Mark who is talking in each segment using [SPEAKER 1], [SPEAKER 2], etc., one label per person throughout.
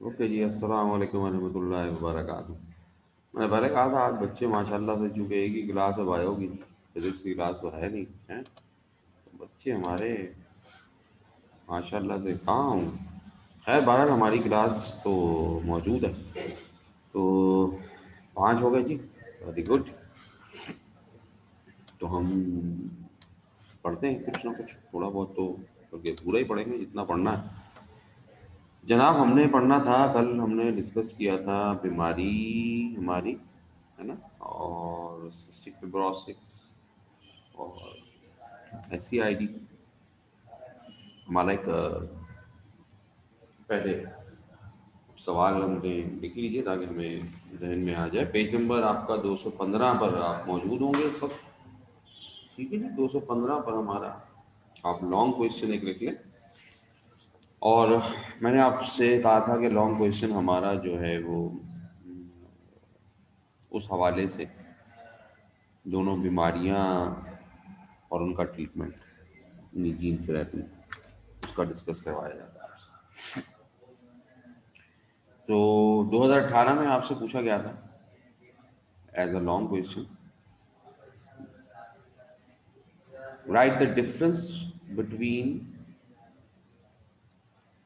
[SPEAKER 1] Okay जी, अस्सलाम वालेकुम रहमतुल्लाहि व बरकातहू। मैंने पहले कहा था आज बच्चे माशाल्लाह से, चूंकि एक ही क्लास है बायो की, फिजिक्स की क्लास तो है नहीं है, तो बच्चे हमारे माशाल्लाह से कहाँ हूँ। खैर बहरहाल हमारी क्लास तो मौजूद है। तो 5 हो गए जी, वेरी गुड। तो हम पढ़ते हैं कुछ ना कुछ, थोड़ा बहुत तो, बल्कि पूरा ही पढ़ेंगे जितना पढ़ना है। जनाब, हमने पढ़ना था, कल हमने डिस्कस किया था बीमारी हमारी, है ना, और सिस्टिक फिब्रोसिस और SCID। हमारा एक पहले सवाल हमने लिख लीजिए ताकि हमें जहन में आ जाए। पेज नंबर आपका 215 पर आप मौजूद होंगे इस वक्त। ठीक है जी, 215 पर हमारा, आप लॉन्ग क्वेश्चन एक लिख लें। और मैंने आपसे कहा था कि लॉन्ग क्वेश्चन हमारा जो है वो उस हवाले से दोनों बीमारियां और उनका ट्रीटमेंट, जीन थेरेपी, उसका डिस्कस करवाया जाता है आपसे। तो 2018 में आपसे पूछा गया था as a long question, write the difference between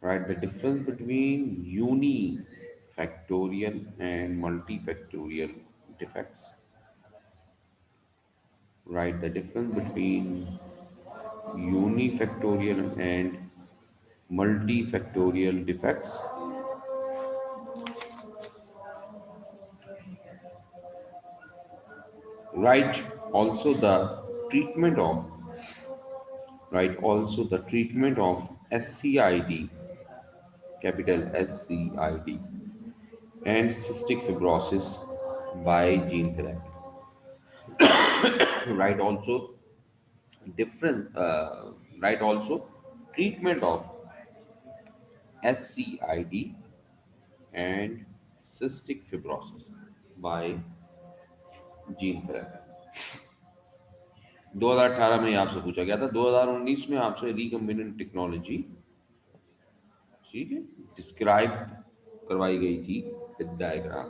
[SPEAKER 1] write the difference between uni factorial and multi factorial defects. Write the difference between unifactorial and multifactorial defects. Write also the treatment of write also the treatment of SCID, capital SCID, and cystic fibrosis by gene therapy. Write also different. Write also treatment of SCID and cystic fibrosis by gene therapy। 2018 में ये आपसे पूछा गया था। 2019 में आपसे recombinant technology, ठीक है, डिस्क्राइब करवाई गई थी विद डायग्राम।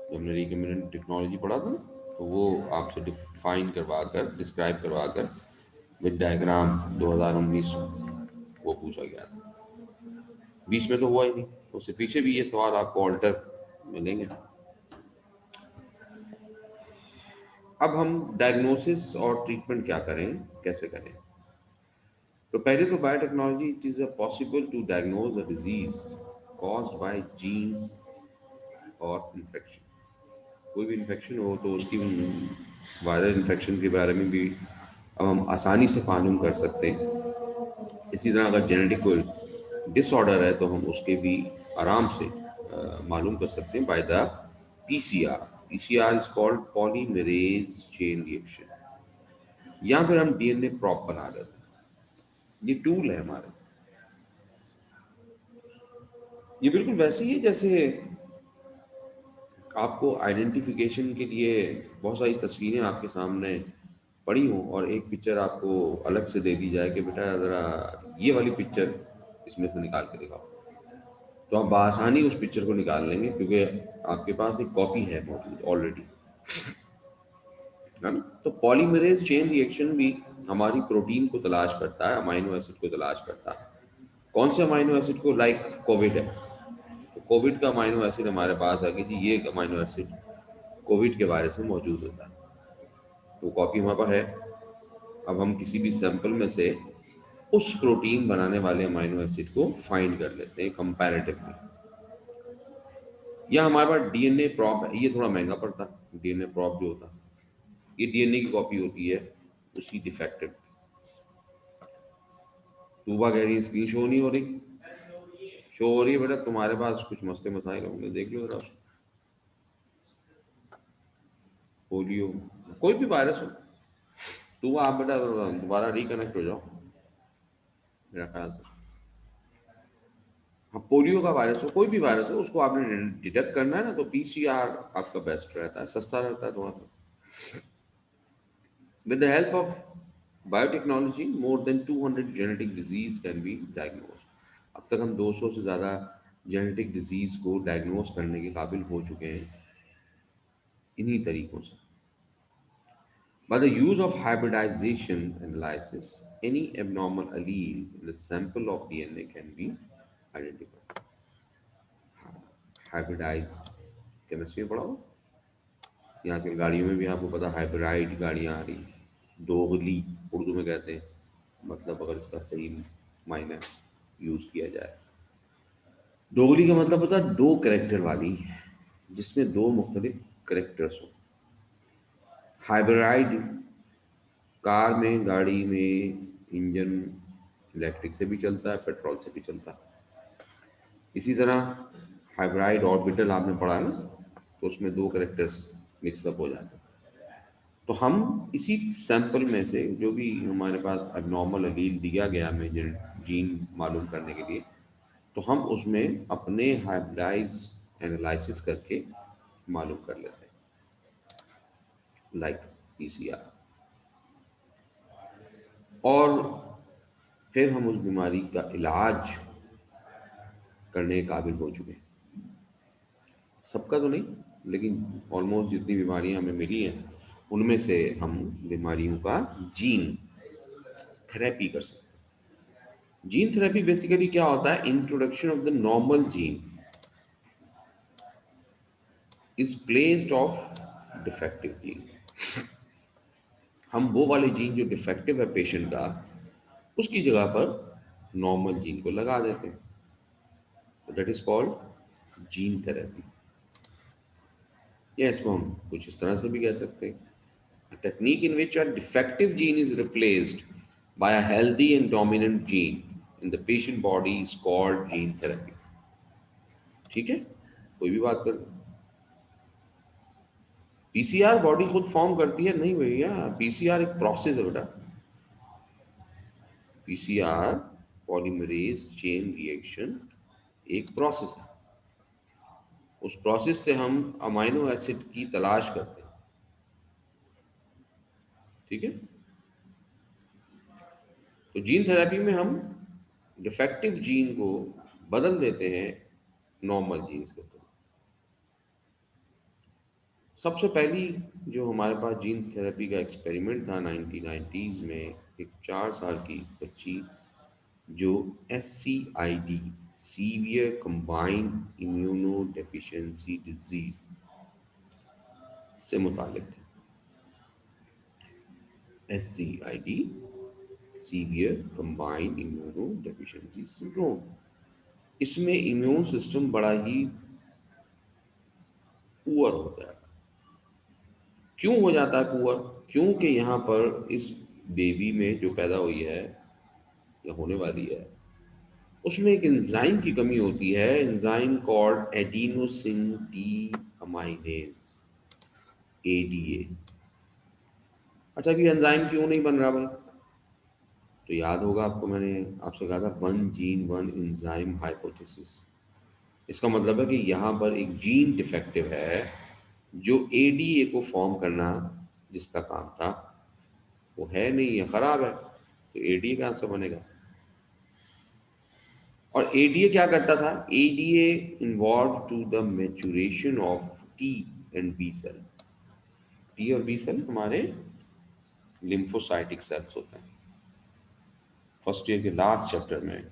[SPEAKER 1] जब हमने रिकम्बिनेंट टेक्नोलॉजी पढ़ा था ना, तो वो आपसे डिफाइन करवा कर, डिस्क्राइब करवा कर विद डायग्राम 2019 में वो पूछा गया था। 20 में तो हुआ ही नहीं, उससे पीछे भी ये सवाल आपको ऑल्टर मिलेंगे। अब हम डायग्नोसिस और ट्रीटमेंट क्या करें, कैसे करें। तो पहले तो biotechnology, it is a possible to diagnose a disease caused by genes और इन्फेक्शन। कोई भी इन्फेक्शन हो तो उसकी, वायरल इन्फेक्शन के बारे में भी अब हम आसानी से मालूम कर सकते हैं। इसी तरह अगर जेनेटिक कोई डिसऑर्डर है तो हम उसके भी आराम से मालूम कर सकते हैं by the PCR। PCR is called polymerase chain reaction, या फिर हम DNA प्रॉप बना देते हैं। ये टूल है हमारे। ये बिल्कुल वैसे ही है जैसे आपको आइडेंटिफिकेशन के लिए बहुत सारी तस्वीरें आपके सामने पड़ी हों और एक पिक्चर आपको अलग से दे दी जाए कि बेटा ज़रा ये वाली पिक्चर इसमें से निकाल के दिखाओ, तो आप बआसानी उस पिक्चर को निकाल लेंगे क्योंकि आपके पास एक कॉपी है मौजूद ऑलरेडी, है ना। तो पॉलीमरेज चेन रिएक्शन भी हमारी प्रोटीन को तलाश करता है, अमाइनो एसिड को तलाश करता है। कौन से अमाइनो एसिड को? लाइक कोविड है, तो कोविड का अमाइनो एसिड हमारे पास है कि जी ये अमाइनो एसिड कोविड के वायरस में मौजूद होता है, तो कॉपी हमारे पास है। अब हम किसी भी सैंपल में से उस प्रोटीन बनाने वाले अमाइनो एसिड को फाइंड कर लेते हैं कंपैरेटिवली। या हमारे पास DNA प्रॉप है, ये थोड़ा महंगा पड़ता है। DNA प्रॉप जो होता है, ये DNA की कॉपी होती है उसकी डिफेक्टेड। तूबा कह रही है स्क्रीन शो नहीं हो रही। शो हो रही है बेटा, तुम्हारे पास कुछ मसले मसाइल होंगे, देख लो जरा। पोलियो, कोई भी वायरस हो, तो आप बेटा दोबारा रिकनेक्ट हो जाओ मेरा ख्याल से। हाँ, पोलियो का वायरस हो, कोई भी वायरस हो, उसको आपने डिटेक्ट करना है ना, तो PCR आपका बेस्ट रहता है, सस्ता रहता है थोड़ा सा। With the help of biotechnology more than 200 genetic disease can be diagnosed. अब तक हम 200 से ज़्यादा जेनेटिक डिजीज़ को डायग्नोस करने के काबिल हो चुके हैं इन्हीं तरीकों से। By the use of hybridization analysis, any abnormal allele in the sample of DNA can be identified. Hybridized chemistry में पढ़ा हो, या आजकल गाड़ियों में भी आपको पता हाइब्रिडाइड गाड़ियाँ आ रही, दोगली उर्दू में कहते हैं, मतलब अगर इसका सही मायने यूज़ किया जाए, दोगली का मतलब होता है दो करेक्टर वाली, जिसमें दो मुख्तलिफ करेक्टर्स हों। हाइब्रिडाइड कार में, गाड़ी में इंजन इलेक्ट्रिक से भी चलता है, पेट्रोल से भी चलता है। इसी तरह हाइब्रिड ऑर्बिटल आपने पढ़ा है ना, तो उसमें दो करेक्टर्स मिक्सअप हो जाते हैं। तो हम इसी सैंपल में से जो भी हमारे पास एबनॉर्मल अलील दिया गया हमें जीन मालूम करने के लिए, तो हम उसमें अपने हाइब्रिडाइज एनालिसिस करके मालूम कर लेते हैं, लाइक पीसीआर। और फिर हम उस बीमारी का इलाज करने के काबिल हो चुके हैं। सबका तो नहीं, लेकिन ऑलमोस्ट जितनी बीमारियां हमें मिली हैं उनमें से हम बीमारियों का जीन थेरेपी कर सकते हैं। जीन थेरेपी बेसिकली क्या होता है? Introduction of the normal gene is placed of defective gene. हम वो वाले जीन जो डिफेक्टिव है पेशेंट का, उसकी जगह पर नॉर्मल जीन को लगा देते हैं। तो that is called gene therapy, या इसको हम कुछ इस तरह से भी कह सकते हैं, a technique in which a defective gene is replaced by a healthy and dominant gene in the patient body is called gene therapy। ठीक है, कोई भी बात कर। पीसीआर बॉडी खुद फॉर्म करती है? नहीं भैया, पीसीआर एक प्रोसेस है बेटा। पीसीआर पॉलीमरेज चेन रिएक्शन एक प्रोसेस है। उस प्रोसेस से हम अमाइनो एसिड की तलाश करते हैं। ठीक है, तो जीन थेरेपी में हम डिफेक्टिव जीन को बदल देते हैं नॉर्मल जीन्स के थ्रू। सबसे पहली जो हमारे पास जीन थेरेपी का एक्सपेरिमेंट था 1990s में, एक 4 साल की बच्ची जो SCID, severe combined immunodeficiency disease से मुतालिक थे। SCID, severe combined immuno deficiency syndrome. इसमें इम्यून सिस्टम बड़ा ही पुअर होता है। क्यों हो जाता है पुअर? क्योंकि यहाँ पर इस बेबी में जो पैदा हुई है या होने वाली है, उसमें एक एंजाइम की कमी होती है, enzyme called adenosine D aminase, ADA। अच्छा, अभी एंजाइम क्यों नहीं बन रहा भाई? तो याद होगा आपको, मैंने आपसे कहा था one gene one enzyme hypothesis. इसका मतलब है कि यहाँ पर एक जीन डिफेक्टिव है जो ADA को फॉर्म करना जिसका काम था वो है नहीं है, खराब है, तो ADA कहाँ से बनेगा? और ADA क्या करता था? ADA involve to the maturation of T and B cell. T और बी सेल हमारे लिम्फोसाइटिक सेल्स होते हैं। फर्स्ट ईयर के लास्ट चैप्टर में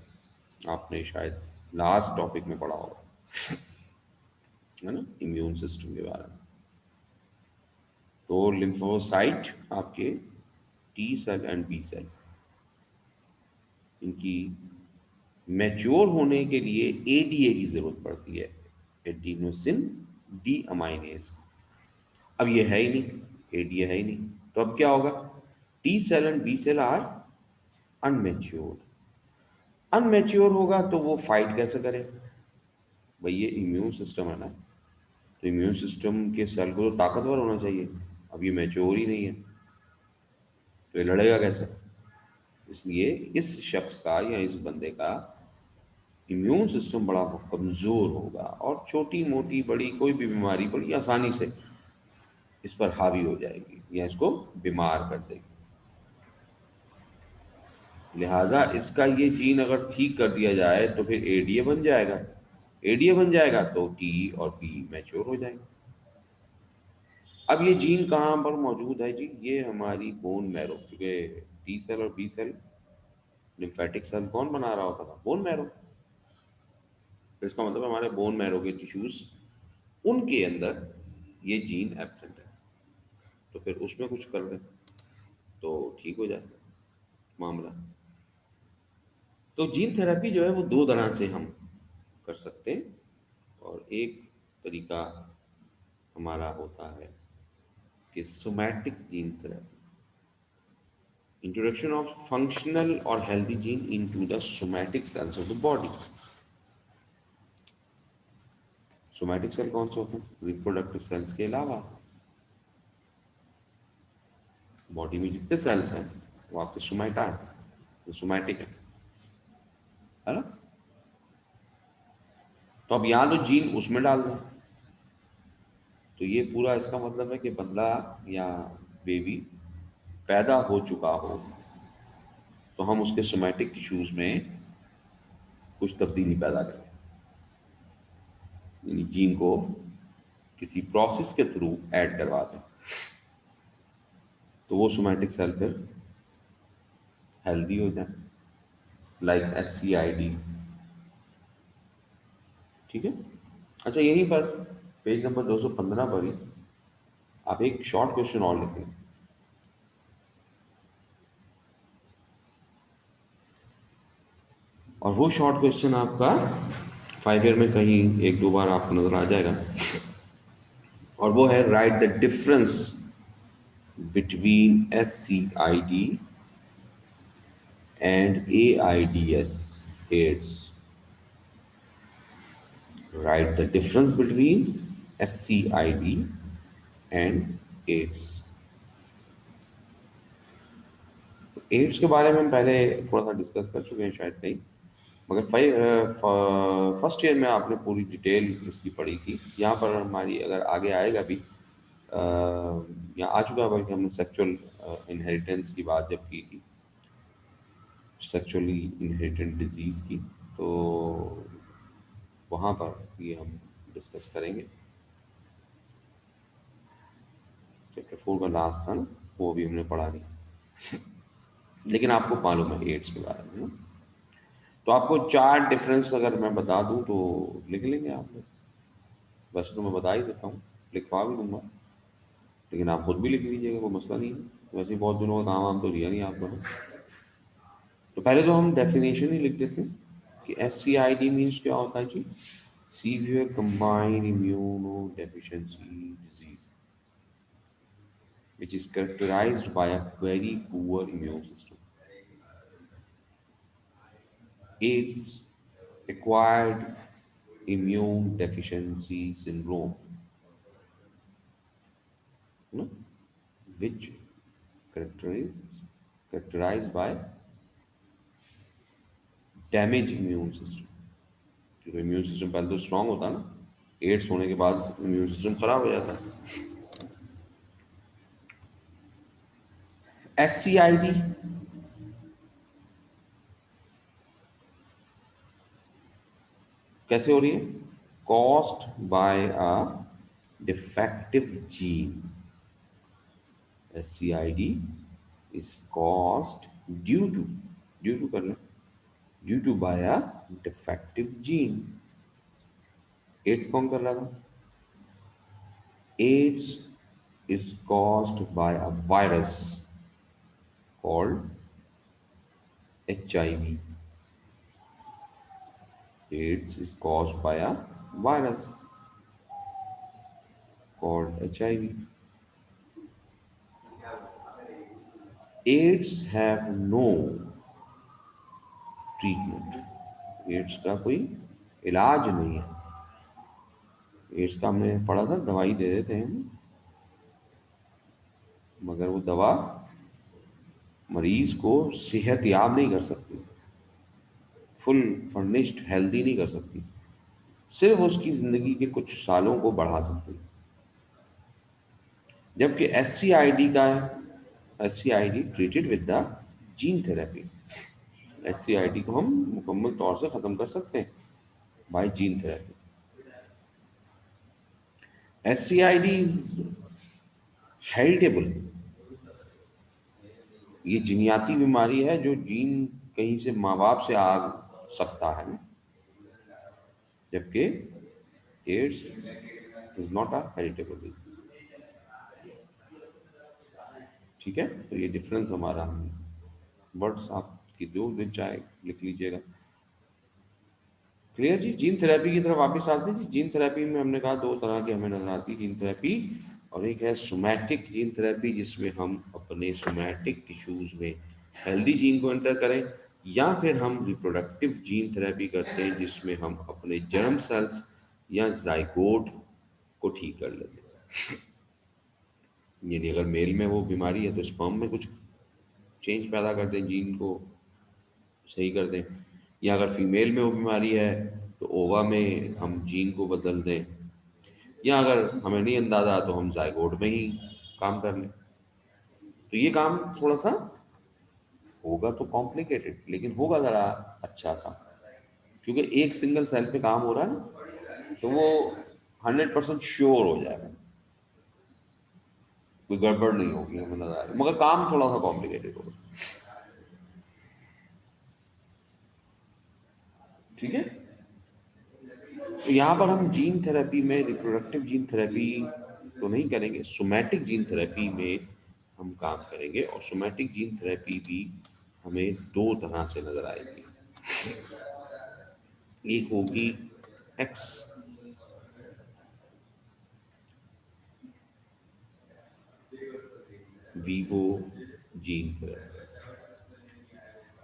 [SPEAKER 1] आपने शायद लास्ट टॉपिक में पढ़ा होगा, है ना, इम्यून सिस्टम के बारे में। तो लिम्फोसाइट आपके T cell and B cell, इनकी मैच्योर होने के लिए ADA की जरूरत पड़ती है, एडिनोसिन डी अमाइनेज। अब ये है ही नहीं, ADA है ही नहीं, तो अब क्या होगा? T cell and B cell are unmatured. Unmature होगा तो वो फाइट कैसे करे भाई? ये इम्यून सिस्टम है ना, तो इम्यून सिस्टम के सेल को तो ताकतवर होना चाहिए। अब ये मैच्योर ही नहीं है, तो ये लड़ेगा कैसे? इसलिए इस शख्स का या इस बंदे का इम्यून सिस्टम बड़ा कमज़ोर होगा, और छोटी मोटी बड़ी कोई भी बीमारी बड़ी आसानी से इस पर हावी हो जाएगी या इसको बीमार कर देगी। लिहाजा इसका ये जीन अगर ठीक कर दिया जाए तो फिर एडीए बन जाएगा। एडीए बन जाएगा तो टी और पी मैच्योर हो जाएंगे। अब ये जीन कहाँ पर मौजूद है जी? ये हमारी बोन मैरो, क्योंकि टी सेल और बी सेल लिम्फेटिक सेल कौन बना रहा होता था? Bone marrow. तो इसका मतलब हमारे बोन मैरो के टिश्यूज, उनके अंदर ये जीन एब्सेंट है। तो फिर उसमें कुछ कर दें तो ठीक हो जाए मामला। तो जीन थेरेपी जो है वो दो तरह से हम कर सकते हैं। और एक तरीका हमारा होता है कि somatic gene therapy, introduction of functional और healthy gene into the somatic cells of the body. Somatic cell कौन से होते हैं? रिप्रोडक्टिव सेल्स के अलावा बॉडी में जितने सेल्स हैं वो आपके सोमैटा है, वो सोमैटिक है ना? तो अब यहाँ तो जीन उसमें डाल दें, तो ये पूरा इसका मतलब है कि बंदा या बेबी पैदा हो चुका हो तो हम उसके सोमैटिक टिश्यूज में कुछ तब्दीली पैदा करें, यानी जीन को किसी प्रोसेस के थ्रू ऐड करवा दें, तो वो सोमैटिक सेल फिर हेल्दी हो जाए, लाइक SCID। ठीक है। अच्छा, यहीं पर पेज नंबर 215 पर ही आप एक शॉर्ट क्वेश्चन और लिखें। और वो शॉर्ट क्वेश्चन आपका 5 ईयर में कहीं एक दो बार आपको नजर आ जाएगा। और वो है, right the difference between SCID and AIDS, AIDS. Write the difference between SCID and AIDS. तो एड्स के बारे में हम पहले थोड़ा सा डिस्कस कर चुके हैं शायद कहीं, मगर फर्स्ट ईयर में आपने पूरी डिटेल इसकी पढ़ी थी। यहाँ पर हमारी अगर आगे आएगा भी, यहाँ आ चुका है, बल्कि हमने सेक्सुअल इनहेरिटेंस की बात जब की थी, सेक्सुअली इनहेरिटेड डिजीज़ की, तो वहाँ पर ये हम डिस्कस करेंगे। चैप्टर 4 का लास्ट था ना, वो भी हमने पढ़ा नहीं, लेकिन आपको मालूम है एड्स के बारे में ना? तो आपको चार डिफरेंस अगर मैं बता दूं तो लिख लेंगे आप लोग। वैसे तो मैं बता ही देता हूँ, लिखवा भी दूंगा, लेकिन आप खुद भी लिख लीजिएगा, कोई मसला नहीं है। वैसे ही बहुत दिनों का काम वाम तो लिया नहीं आपको ने। तो पहले तो हम डेफिनेशन ही लिख देते हैं कि SCID मीन्स क्या होता है जी? Severe combined immunodeficiency disease which is characterized by a very poor immune system. AIDS, acquired immune deficiency syndrome, you know, which characterized characterized by damaged immune system. क्योंकि immune system पहले तो strong होता है ना, ads होने के बाद immune system खराब हो जाता है। SCID कैसे हो रही है? Caused by a defective gene. SCID is caused due to कर लें, due to by a defective gene। AIDS कौन कर रहा था? AIDS is caused by a virus called HIV। AIDS is caused by a virus called HIV। AIDS have no treatment. AIDS का कोई इलाज नहीं है। एड्स का हमने पढ़ा था, दवाई दे देते हैं, मगर वो दवा मरीज को सेहत याब नहीं कर सकती, फुल फर्निश्ड हेल्दी नहीं कर सकती, सिर्फ उसकी ज़िंदगी के कुछ सालों को बढ़ा सकती है। जबकि SCID treated with the gene therapy. SCID को हम मुकम्मल तौर से ख़त्म कर सकते हैं by gene therapy. SCID is heritable. ये जीनियाती बीमारी है जो जीन कहीं से माँ बाप से आ सकता है, जबकि AIDS is not a heritable. ठीक है, तो ये डिफरेंस हमारा वर्ड्स आपकी जो दिन चाहे लिख लीजिएगा। क्लियर जी। जीन थेरेपी की तरफ वापस आते हैं जी। जीन थेरेपी में हमने कहा दो तरह की हमें नजर आती है जीन थेरेपी, और एक है सोमैटिक जीन थेरेपी जिसमें हम अपने सोमैटिक टिश्यूज में हेल्दी जीन को एंटर करें, या फिर हम रिप्रोडक्टिव जीन थेरेपी करते हैं जिसमें हम अपने जर्म सेल्स या जाइगोट को ठीक कर लेते हैं। यानी अगर मेल में वो बीमारी है तो स्पर्म में कुछ चेंज पैदा कर दें, जीन को सही कर दें, या अगर फीमेल में वो बीमारी है तो ओवा में हम जीन को बदल दें, या अगर हमें नहीं अंदाज़ा तो हम जाइगोट में ही काम कर लें। तो ये काम थोड़ा सा होगा तो कॉम्प्लिकेटेड, लेकिन होगा ज़रा अच्छा सा, क्योंकि एक सिंगल सेल पे काम हो रहा है ना, तो वो 100% श्योर हो जाएगा, कोई गड़बड़ नहीं होगी हमें नजर आ रही, मगर काम थोड़ा सा कॉम्प्लिकेटेड होगा। ठीक है, तो यहाँ पर हम जीन थेरेपी में रिप्रोडक्टिव जीन थेरेपी तो नहीं करेंगे, सोमैटिक जीन थेरेपी में हम काम करेंगे, और सोमैटिक जीन थेरेपी भी हमें दो तरह से नजर आएगी। एक होगी x vivo gene therapy.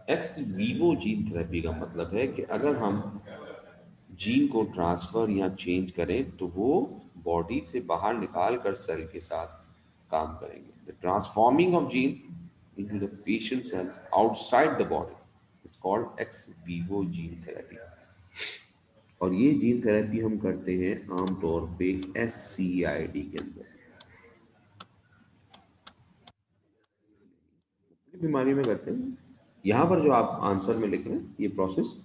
[SPEAKER 1] X vivo gene therapy का मतलब है कि अगर हम जीन को ट्रांसफर या चेंज करें तो वो बॉडी से बाहर निकाल कर सेल के साथ काम करेंगे। The transforming of gene into the patient cells outside the body is called ex vivo gene therapy. और ये जीन थेरेपी हम करते हैं आमतौर पे SCID के अंदर, बीमारी में करते हैं। यहाँ पर जो आप आंसर में लिख रहे हैं ये process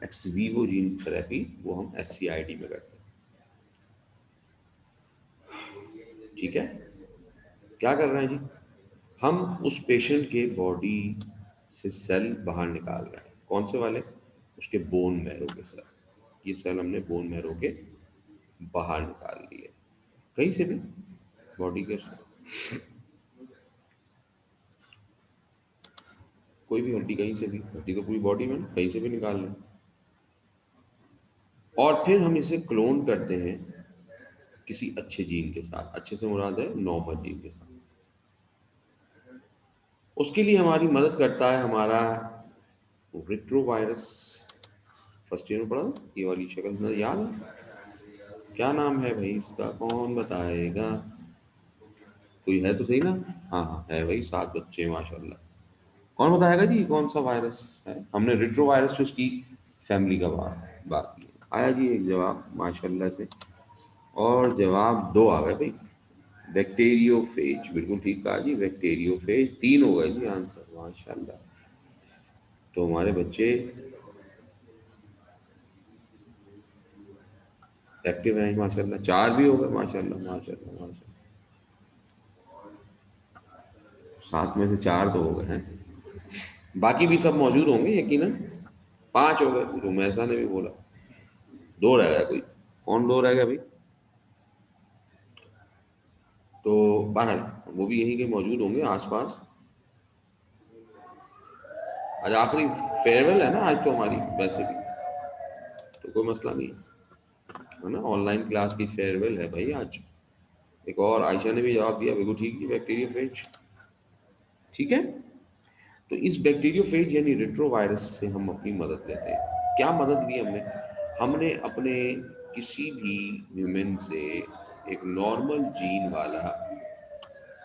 [SPEAKER 1] x vivo gene therapy वो हम SCID में करते हैं। ठीक है, क्या कर रहे हैं जी, हम उस पेशेंट के बॉडी से सेल बाहर निकाल रहे हैं। कौन से वाले? उसके बोन मैरो के सेल। ये सेल हमने बोन मैरो के बाहर निकाल लिए, कहीं से भी बॉडी के कोई भी हड्डी, कहीं से भी, हड्डी तो पूरी बॉडी में ना, कहीं से भी निकाल लें। और फिर हम इसे क्लोन करते हैं किसी अच्छे जीन के साथ, अच्छे से मुराद है नॉर्मल जीन के साथ। उसके लिए हमारी मदद करता है हमारा रिट्रोवायरस। फर्स्ट ईयर में पढ़ा था, ये वाली शक्ल याद है? क्या नाम है भाई इसका, कौन बताएगा? कोई है तो सही ना। हाँ हाँ है भाई, 7 बच्चे हैं माशाल्लाह। कौन बताएगा जी कौन सा वायरस है? हमने रिट्रोवायरस, तो इसकी फैमिली का बात की। आया जी एक जवाब माशाल्लाह से, और जवाब दो आ गए भाई। बैक्टीरियोफेज, बिल्कुल ठीक कहा जी, बैक्टीरियोफेज। 3 हो गए जी आंसर माशाल्लाह। तो हमारे बच्चे एक्टिव हैं माशाल्लाह, 4 भी हो गए माशाल्लाह माशाल्लाह माशाल्लाह। 7 में से 4 तो हो गए हैं, बाकी भी सब मौजूद होंगे यकीनन। 5 हो गए, रुमैसा ने भी बोला। 2 रह गया कोई, कौन 2 रह गया भाई? तो बहरहाल वो भी यहीं के मौजूद होंगे आसपास। आज आखिरी फेयरवेल है ना आज तो हमारी, वैसे भी तो कोई मसला नहीं है ना, ऑनलाइन क्लास की फेयरवेल है भाई आज। एक और आयशा ने भी जवाब दिया, बिल्कुल ठीक जी, बैक्टीरियोफेज। ठीक है, तो इस बैक्टीरियोफेज यानी रेट्रोवायरस से हम अपनी मदद लेते हैं। क्या मदद ली हमने? हमने अपने किसी भी ह्यूमन से एक नॉर्मल जीन वाला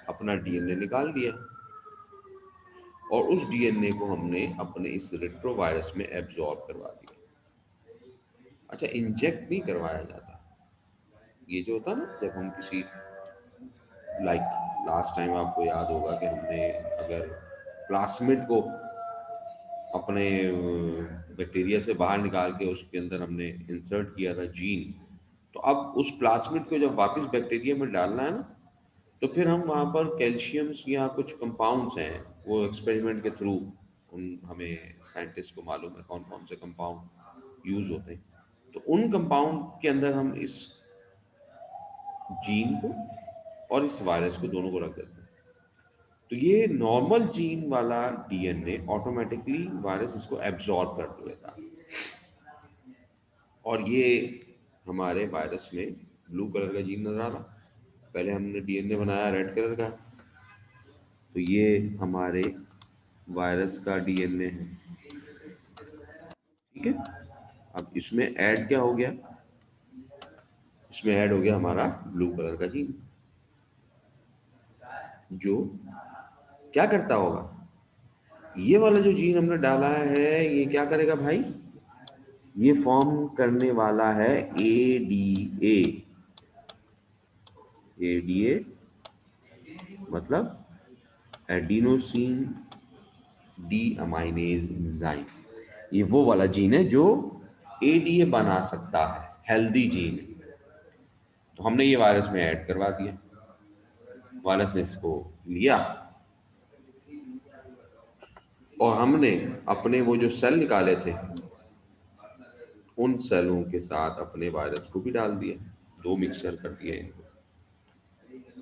[SPEAKER 1] अपना DNA निकाल दिया, और उस DNA को हमने अपने इस रेट्रोवायरस में एब्जॉर्ब करवा दिया। अच्छा, इंजेक्ट नहीं करवाया जाता। ये जो होता है ना, जब हम किसी, लाइक लास्ट टाइम आपको याद होगा कि हमने अगर प्लास्मिड को अपने बैक्टीरिया से बाहर निकाल के उसके अंदर हमने इंसर्ट किया था जीन। तो अब उस प्लाज्मिड को जब वापस बैक्टीरिया में डालना है ना, तो फिर हम वहाँ पर कैल्शियम्स या कुछ कंपाउंड्स हैं, वो एक्सपेरिमेंट के थ्रू उन हमें साइंटिस्ट को मालूम है कौन कौन से कंपाउंड यूज होते हैं। तो उन कंपाउंड के अंदर हम इस जीन को और इस वायरस को दोनों को रख देते हैं। तो ये नॉर्मल जीन वाला डीएनए ऑटोमेटिकली वायरस इसको एब्जॉर्ब कर लेता है, और ये हमारे वायरस में ब्लू कलर का जीन नजर आ रहा। पहले हमने डीएनए बनाया रेड कलर का, तो ये हमारे वायरस का डीएनए है। ठीक है। अब इसमें ऐड क्या हो गया, इसमें ऐड हो गया हमारा ब्लू कलर का जीन, जो क्या करता होगा, ये वाला जो जीन हमने डाला है ये क्या करेगा भाई, ये फॉर्म करने वाला है एडीए। एडीए मतलब एडिनोसिन डी अमाइनेज एंजाइम। ये वो वाला जीन है जो एडीए बना सकता है, हेल्दी जीन है। तो हमने ये वायरस में ऐड करवा दिया, वायरस ने इसको लिया, और हमने अपने वो जो सेल निकाले थे उन सेलों के साथ अपने वायरस को भी डाल दिया। दो मिक्सचर कर दिया इनको,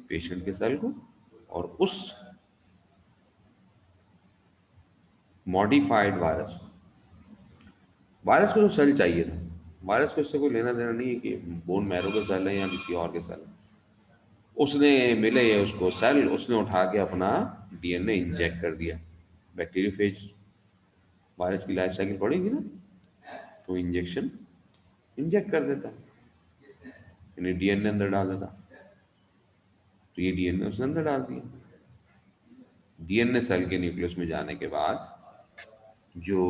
[SPEAKER 1] पेशेंट के सेल को और उस मॉडिफाइड वायरस को। वायरस को जो सेल चाहिए था, वायरस को इससे कोई लेना देना नहीं है कि बोन मैरो के सेल है या किसी और के सेल है। उसने मिले ये उसको सेल, उसने उठा के अपना डीएनए इंजेक्ट कर दिया। बैक्टीरियोफेज वायरस की लाइफ साइकिल पड़ेगी ना, तो इंजेक्शन इंजेक्ट कर देता, यानी डीएनए अंदर डाल देता। तो ये डीएनए उसने अंदर डाल दिया। डीएनए सेल के न्यूक्लियस में जाने के बाद जो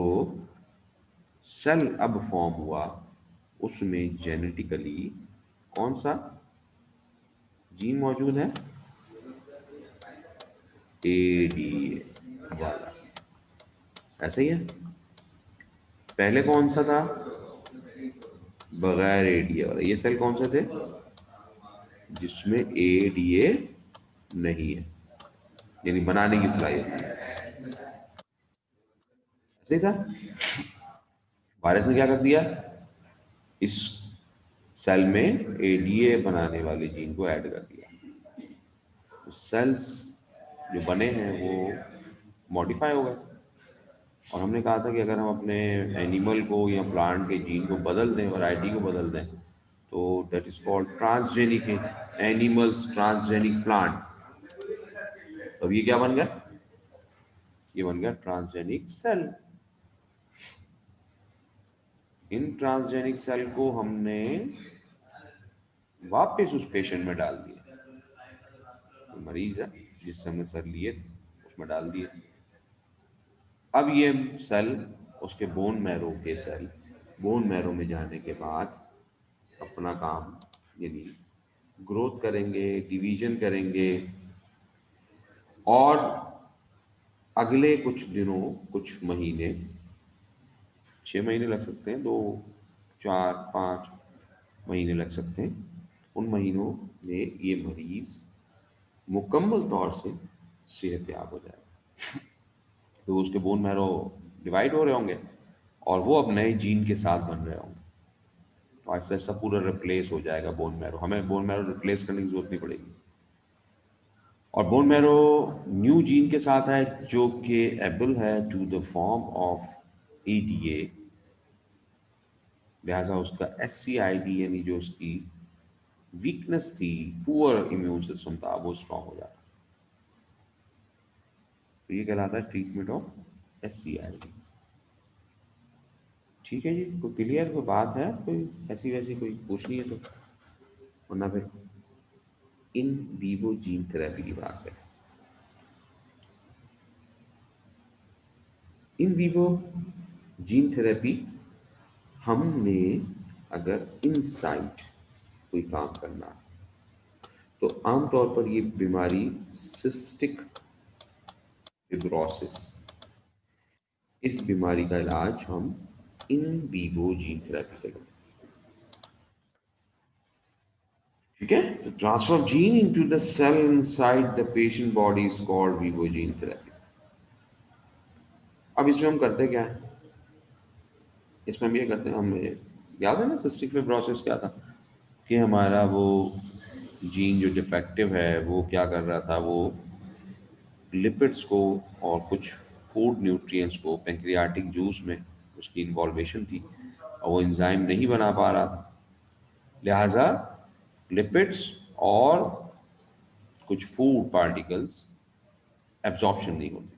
[SPEAKER 1] सेल अब फॉर्म हुआ, उसमें जेनेटिकली कौन सा जीन मौजूद है, एडीए वाला। ऐसा ही है। पहले कौन सा था, बगैर एडीए वाला। ये सेल कौन से थे, जिसमें एडीए नहीं है, यानी बनाने की सलाहियत नहीं। ऐसे ही था। वायरस ने क्या कर दिया, इस सेल में एडीए बनाने वाले जीन को ऐड कर दिया। तो सेल्स जो बने हैं वो मॉडिफाई हो गए। और हमने कहा था कि अगर हम अपने एनिमल को या प्लांट के जीन को बदल दें, वैरायटी को बदल दें, तो that is called transgenic animals, transgenic plant. अब ये क्या बन गया, ये बन गया ट्रांसजेनिक सेल। इन ट्रांसजेनिक सेल को हमने वापस उस पेशेंट में डाल दिया, तो मरीज है जिससे हमने सेल लिए थे उसमें डाल दिए। अब ये सेल, उसके बोन मैरो के सेल, बोन मैरो में जाने के बाद अपना काम, यानी ग्रोथ करेंगे, डिवीजन करेंगे, और अगले कुछ दिनों, कुछ महीने, 6 महीने लग सकते हैं, 2, 4, 5 महीने लग सकते हैं, उन महीनों में ये मरीज मुकम्मल तौर से सेहतयाब हो जाएगा। तो उसके बोन मैरो डिवाइड हो रहे होंगे और वो अब नए जीन के साथ बन रहे होंगे, तो ऐसा ऐसा पूरा रिप्लेस हो जाएगा बोन मैरो। हमें बोन मैरो रिप्लेस करने की जरूरत नहीं पड़ेगी। और बोन मैरो न्यू जीन के साथ है जो कि एबल है to the form of ADA, लिहाजा उसका एससीआईडी यानी जो उसकी वीकनेस थी, पुअर इम्यून सिस्टम था, वो स्ट्रांग हो जाता। तो ये कहलाता है ट्रीटमेंट ऑफ एससीआईडी। ठीक है जी, कोई क्लियर, कोई बात है, कोई ऐसी वैसी कोई पूछनी है तो, वरना फिर इन वीवो जीन थेरेपी की बात करें। इन वीवो जीन थेरेपी हमने अगर इनसाइट कोई काम करना है, तो आमतौर पर ये बीमारी सिस्टिक फिब्रोसिस इस बीमारी का इलाज हम इन वीवो जीन थेरेपी से करते हैं। ठीक है, तो transfer of gene into the cell inside the patient body is called vivo gene therapy. अब इसमें हम करते क्या है, इसमें हम ये करते हैं, हमें याद है ना सिस्टिक फिब्रोसिस क्या था, कि हमारा वो जीन जो डिफेक्टिव है वो क्या कर रहा था, वो लिपिड्स को और कुछ फूड न्यूट्रिएंट्स को पेंक्रियाटिक जूस में उसकी इन्वॉल्वेशन थी और वो एंजाइम नहीं बना पा रहा था, लिहाजा लिपिड्स और कुछ फूड पार्टिकल्स एब्जॉर्प्शन नहीं होते,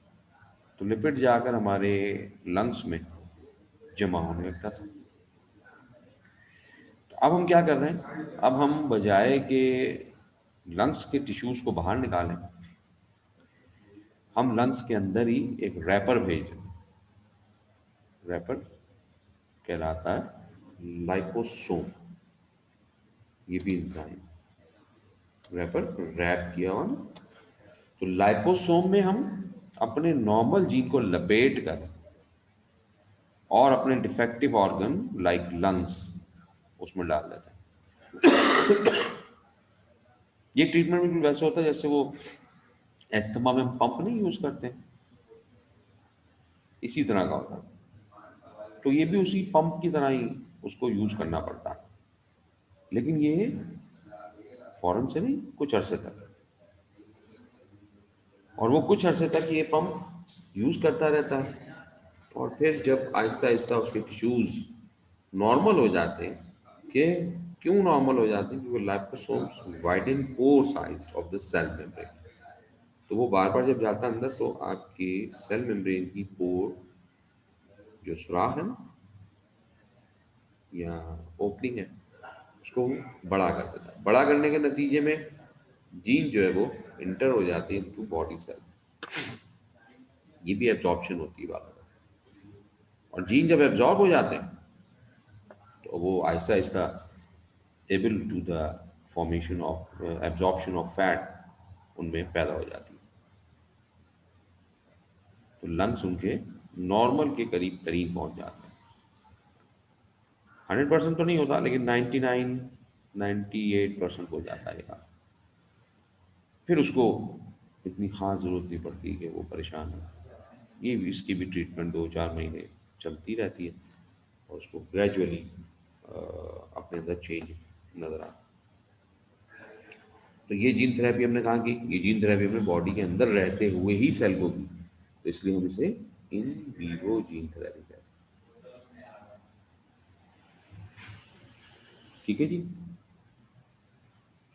[SPEAKER 1] तो लिपिड जाकर हमारे लंग्स में जमा होने लगता था। तो अब हम क्या कर रहे हैं, अब हम बजाय के लंग्स के टिश्यूज को बाहर निकालें, हम लंग्स के अंदर ही एक रैपर भेज रहे हैं। रैपर कहलाता है लाइपोसोम, ये भी इंजाइम, रैपर रैप किया हुआ ना, तो लाइपोसोम में हम अपने नॉर्मल जीन को लपेट कर और अपने डिफेक्टिव ऑर्गन लाइक लंग्स उसमें डाल देते हैं। ये ट्रीटमेंट बिल्कुल वैसा होता है जैसे वो एस्थमा में पंप नहीं यूज करते हैं, इसी तरह का होता है। तो ये भी उसी पंप की तरह ही उसको यूज करना पड़ता है, लेकिन ये फौरन से नहीं, कुछ अरसे तक, और वो कुछ अरसे तक ये पंप यूज करता रहता है, और फिर जब आहिस्ता आहिस्ता उसके टिश्यूज नॉर्मल हो जाते हैं, कि क्यों नॉर्मल हो जाते हैं, क्योंकि liposomes widen pore size of the cell membrane, तो वो बार बार जब जाता है अंदर तो आपकी सेल मेम्ब्रेन की पोर जो सुराख है ना या ओपनिंग है, उसको बड़ा कर देता है, बड़ा करने के नतीजे में जीन जो है वो इंटर हो जाती है इनटू बॉडी सेल, ये भी एब्जॉर्प्शन होती है बार बार, और जीन जब एब्जॉर्ब हो जाते हैं तो वो आहिस्ता आहिस्ता able to the formation of absorption of fat उनमें पैदा हो जाती है, तो लंग्स उनके नॉर्मल के करीब तरीन पहुंच जाते हैं। 100% तो नहीं होता, लेकिन 98% हो जाता है ये काम। फिर उसको इतनी ख़ास ज़रूरत नहीं पड़ती कि वो परेशान हो, ये भी इसकी भी ट्रीटमेंट 2-4 महीने चलती रहती है और उसको ग्रेजुअली अपने अंदर चेंज नज़र आता है। तो ये जीन थेरेपी हमने कहा कि ये जीन थेरेपी हमने बॉडी के अंदर रहते हुए ही सेल को की, तो इसलिए हम इसे इन वीवो जीन थेरेपी कहते हैं। ठीक है जी,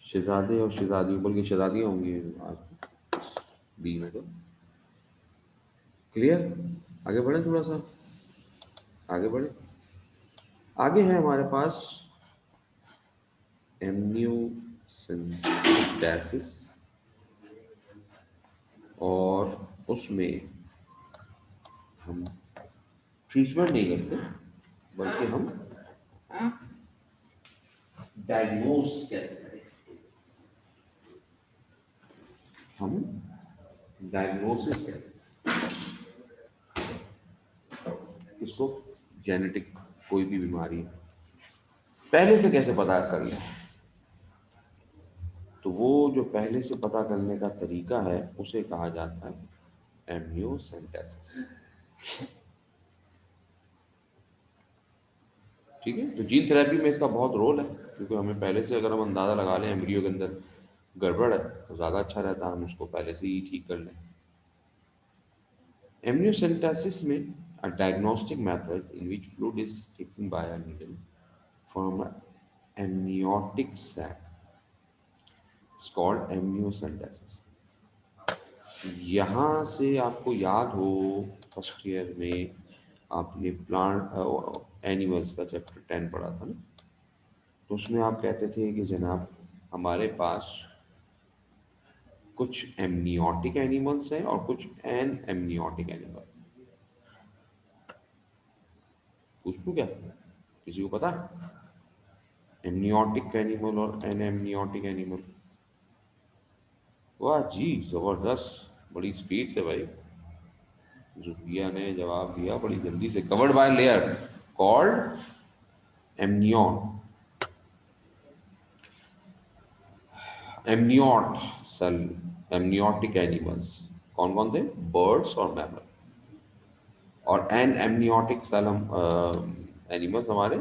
[SPEAKER 1] शहजादे और शहजादियों, बल्कि शहजादियाँ होंगी आज तो, बीच में तो क्लियर। आगे बढ़े थोड़ा सा, आगे बढ़े, आगे है हमारे पास एमनियोसेंटेसिस, और उसमें हम ट्रीटमेंट नहीं करते, बल्कि हम डायग्नोस कैसे करें, हम डायग्नोसिस कैसे, इसको जेनेटिक कोई भी बीमारी है पहले से कैसे पता कर लें, तो वो जो पहले से पता करने का तरीका है उसे कहा जाता है एमनियोसेंटेसिस। ठीक है, तो जीन थेरेपी में इसका बहुत रोल है, क्योंकि हमें पहले से अगर हम अंदाज़ा लगा लें एम्ब्रियो के अंदर गड़बड़ है तो ज़्यादा अच्छा रहता है, हम उसको पहले से ही ठीक कर लें। Amniocentesis में a diagnostic method in which fluid is taken by a needle from an amniotic sac is called amniocentesis। यहाँ से आपको याद हो फर्स्ट ईयर में आपने प्लांट एनिमल्स का चैप्टर 10 पढ़ा था ना, तो उसमें आप कहते थे कि जनाब हमारे पास कुछ एमनियोटिक एनिमल्स हैं और कुछ एन एमनियोटिक एनिमल। पूछूं क्या, किसी को पता है एमनियोटिक एनिमल और एन एमनियोटिक एनिमल? वाह जी, जबरदस्त, बड़ी स्पीड से भाई। जुबिया ने जवाब दिया बड़ी जल्दी से, covered by layer called amnion, amniote cell, amniotic animals. कौन कौन थे? बर्ड्स और मैमल। और एन एमनियोटिक सेल हम एनिमल्स हमारे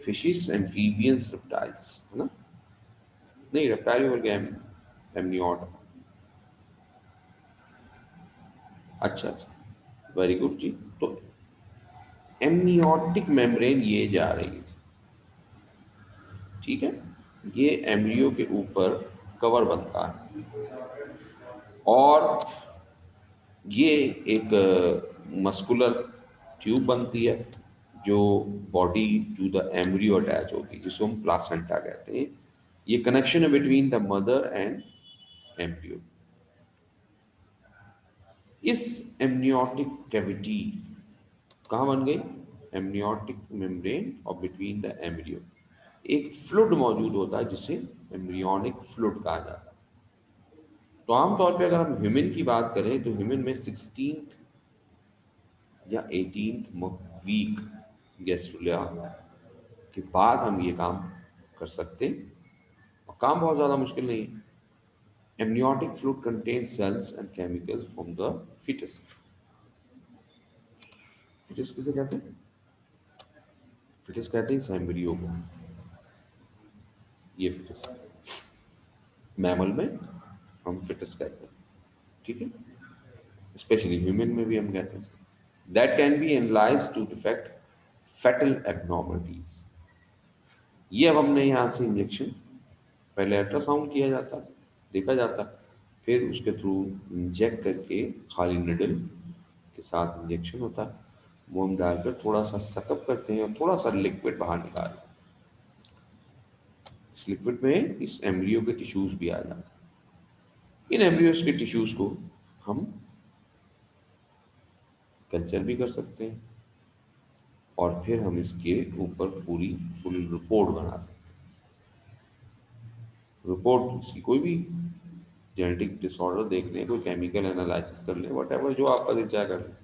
[SPEAKER 1] फिशिस, एम्फीबियंस, रेप्टाइल्स, है ना? नहीं, रेप्टाइल हो गया एमनियोट। अच्छा अच्छा, वेरी गुड जी। तो एमनियोटिक मेम्ब्रेन ये जा रही है, ठीक है, ये एम्ब्रियो के ऊपर कवर बनता है, और ये एक मस्कुलर ट्यूब बनती है जो body to the embryo attach होती है, जिसको हम प्लासेंटा कहते हैं। ये कनेक्शन है between the mother and embryo. इस एमनियोटिक कैविटी कहाँ बन गई? एमनियोटिक मेम्ब्रेन और बिटवीन द एम्ब्रियो एक फ्लूइड मौजूद होता है जिसे एम्ब्रियोनिक फ्लूइड कहा जाता है। तो आमतौर पे अगर हम ह्यूमन की बात करें तो ह्यूमन में 16th या 18th वीक गैस्ट्रुलिया के बाद हम ये काम कर सकते हैं, और काम बहुत ज़्यादा मुश्किल नहीं है। Amniotic fluid contains cells and chemicals from the foetus. Foetus किसे कहते हैं? फिटस कहते हैं इस एम्ब्रियो को, ये फिटस। मैमल में हम फिटस कहते हैं, ठीक है, स्पेशली ह्यूमन में भी हम कहते हैं। That can be analyse to defect foetal abnormalities. ये अब हमने यहाँ से इंजेक्शन, पहले अल्ट्रासाउंड किया जाता, देखा जाता, फिर उसके थ्रू इंजेक्ट करके, खाली निडल के साथ इंजेक्शन होता है, वो हम डालकर थोड़ा सा सकअप करते हैं और थोड़ा सा लिक्विड बाहर निकालते हैं। इस लिक्विड में इस एम्ब्रियो के टिश्यूज भी आ जाते हैं। इन एम्ब्रियोज के टिश्यूज को हम कल्चर भी कर सकते हैं, और फिर हम इसके ऊपर पूरी फुल रिपोर्ट बना सकते हैं। रिपोर्ट इसकी कोई भी जेनेटिक डिसऑर्डर देख लें, कोई केमिकल एनालिसिस कर लें, वट एवर जो आपका दिल चाहे कर लें।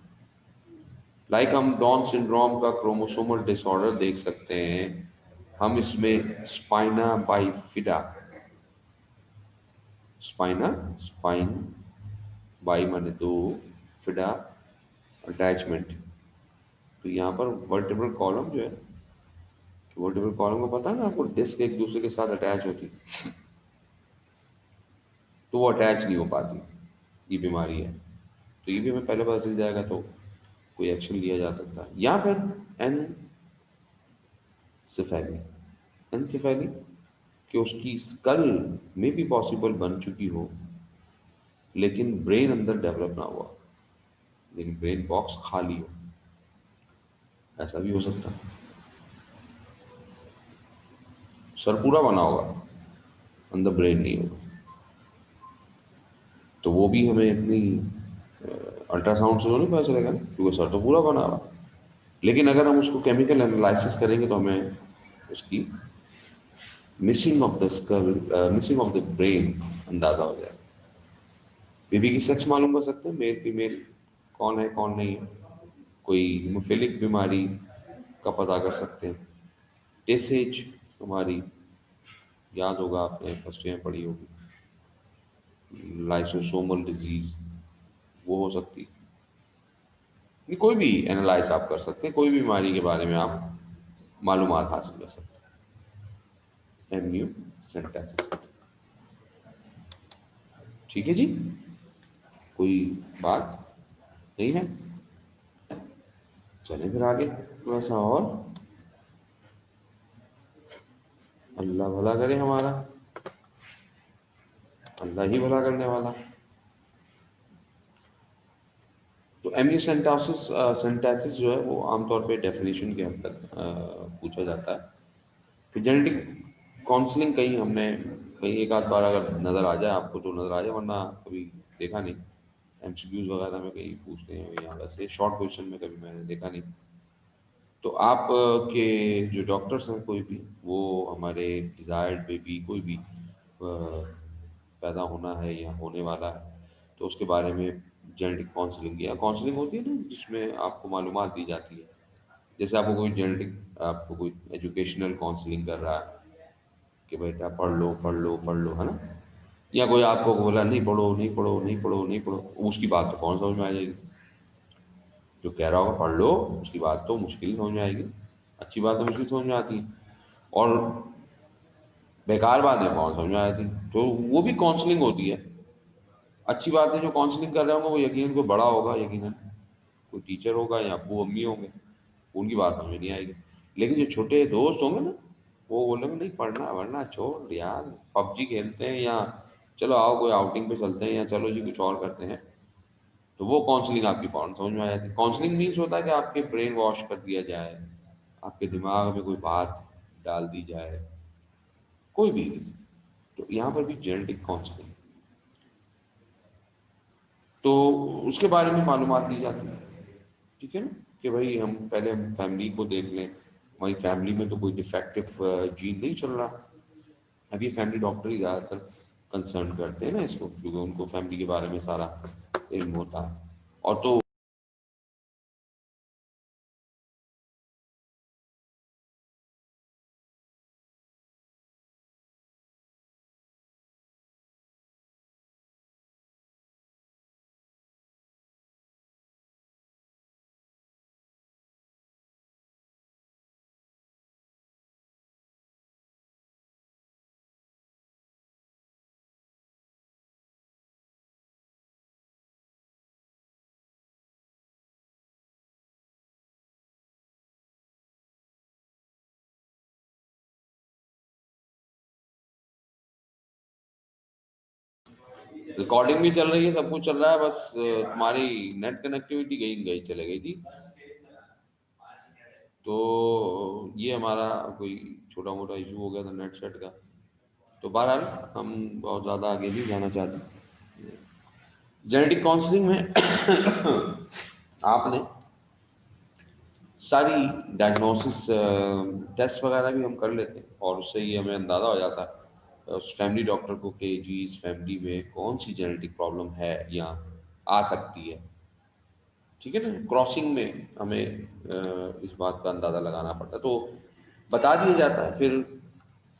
[SPEAKER 1] लाइक हम डाउन सिंड्रोम का क्रोमोसोमल डिसऑर्डर देख सकते हैं, हम इसमें spina bifida, spina, spine, by माने दो, फिडा अटैचमेंट। तो यहाँ पर वर्टिब्रल कॉलम जो है, वर्टिब्रल कॉलम को पता है ना आपको, डिस्क एक दूसरे के साथ अटैच होती है, तो वो अटैच नहीं हो पाती, ये बीमारी है। तो ये भी हमें पहले पता चल जाएगा तो कोई एक्शन लिया जा सकता है। या फिर एनसेफेली, एनसेफेली कि उसकी स्कल में भी पॉसिबल बन चुकी हो, लेकिन ब्रेन अंदर डेवलप ना हुआ, लेकिन ब्रेन बॉक्स खाली हो, ऐसा भी हो सकता है। सर पूरा बना होगा, अंदर ब्रेन नहीं होगा, तो वो भी हमें इतनी अल्ट्रासाउंड से तो नहीं पता चलेगा ना, क्योंकि सर तो पूरा बना हुआ। लेकिन अगर हम उसको केमिकल एनालिसिस करेंगे तो हमें उसकी missing of the skull, missing of the brain अंदाजा हो जाएगा। बेबी की सेक्स मालूम कर सकते हैं, मेल फीमेल कौन है कौन नहीं है, कोई हिमोफिलिक बीमारी का पता कर सकते हैं। टेसेज हमारी, याद होगा आपने फर्स्ट ईयर में पढ़ी होगी, लाइसोसोमल डिजीज, वो हो सकती है। ये कोई भी एनालाइज आप कर सकते हैं, कोई भी बीमारी के बारे में आप मालूमात हासिल कर सकते हैं एमयू सेंटेंसेस। ठीक है जी, कोई बात नहीं है? चलें फिर आगे थोड़ा सा और, अल्लाह भला करे हमारा, अल्लाह ही भला करने वाला। तो एमनियोसेंटासिस, सेंटासिस जो है वो आमतौर पे डेफिनेशन के हद तक पूछा जाता है। फिर जेनेटिक काउंसलिंग कहीं हमने, कहीं एक आध बार अगर नज़र आ जाए आपको तो नज़र आ जाए, वरना कभी देखा नहीं। एमसीक्यूज वगैरह में कहीं पूछते हैं, या वैसे शॉर्ट क्वेश्चन में कभी मैंने देखा नहीं। तो आप के जो डॉक्टर्स हैं कोई भी, वो हमारे डिज़ायर्ड बेबी कोई भी पैदा होना है या होने वाला है, तो उसके बारे में जेनेटिक काउंसलिंग या काउंसलिंग होती है ना, जिसमें आपको मालूमात दी जाती है। जैसे आपको कोई जेनेटिक आपको कोई एजुकेशनल काउंसलिंग कर रहा है कि बेटा पढ़ लो पढ़ लो पढ़ लो, है ना। या कोई आपको बोला नहीं पढ़ो नहीं पढ़ो नहीं पढ़ो नहीं पढ़ो, उसकी बात तो कौन समझ में आ जाएगी। जो कह रहा होगा पढ़ लो, उसकी बात तो मुश्किल समझ में आएगी। अच्छी बात तो मुश्किल समझ में आती है, और बेकार बातें कौन समझ में आती। तो वो भी काउंसलिंग होती है। अच्छी बात है, जो काउंसलिंग कर रहे होंगे वो यकीनन कोई बड़ा होगा, यकीनन कोई टीचर होगा या अब्बू अम्मी होंगे, उनकी बात समझ में नहीं आएगी। लेकिन जो छोटे दोस्त होंगे ना, वो बोलेंगे नहीं पढ़ना वरना छोड़ यार, पबजी खेलते हैं, या चलो आओ कोई आउटिंग पे चलते हैं, या चलो जी कुछ और करते हैं। तो वो काउंसलिंग आपकी फौरन समझ में आ जाती है। काउंसलिंग मीन्स होता है कि आपके ब्रेन वॉश कर दिया जाए, आपके दिमाग में कोई बात डाल दी जाए, कोई भी। तो यहाँ पर भी जेनेटिक काउंसलिंग, तो उसके बारे में मालूमात दी जाती है। ठीक है ना, कि भाई हम पहले हम फैमिली को देख लें, हमारी फैमिली में तो कोई डिफेक्टिव जीन नहीं चल रहा। अभी फैमिली डॉक्टर ही ज़्यादातर कंसर्न करते हैं ना इसको, क्योंकि उनको फैमिली के बारे में सारा इल्म होता है। और तो रिकॉर्डिंग भी चल रही है, सब कुछ चल रहा है, बस तुम्हारी नेट कनेक्टिविटी गई गई चले गई थी। तो ये हमारा कोई छोटा मोटा इशू हो गया था नेट सेट का। तो बहरहाल हम बहुत ज़्यादा आगे नहीं जाना चाहते। जेनेटिक काउंसलिंग में आपने सारी डायग्नोसिस टेस्ट वगैरह भी हम कर लेते हैं, और उससे ही हमें अंदाज़ा हो जाता है उस फैमिली डॉक्टर को कि जी इस फैमिली में कौन सी जेनेटिक प्रॉब्लम है या आ सकती है। ठीक है ना, क्रॉसिंग में हमें इस बात का अंदाज़ा लगाना पड़ता है, तो बता दिया जाता है। फिर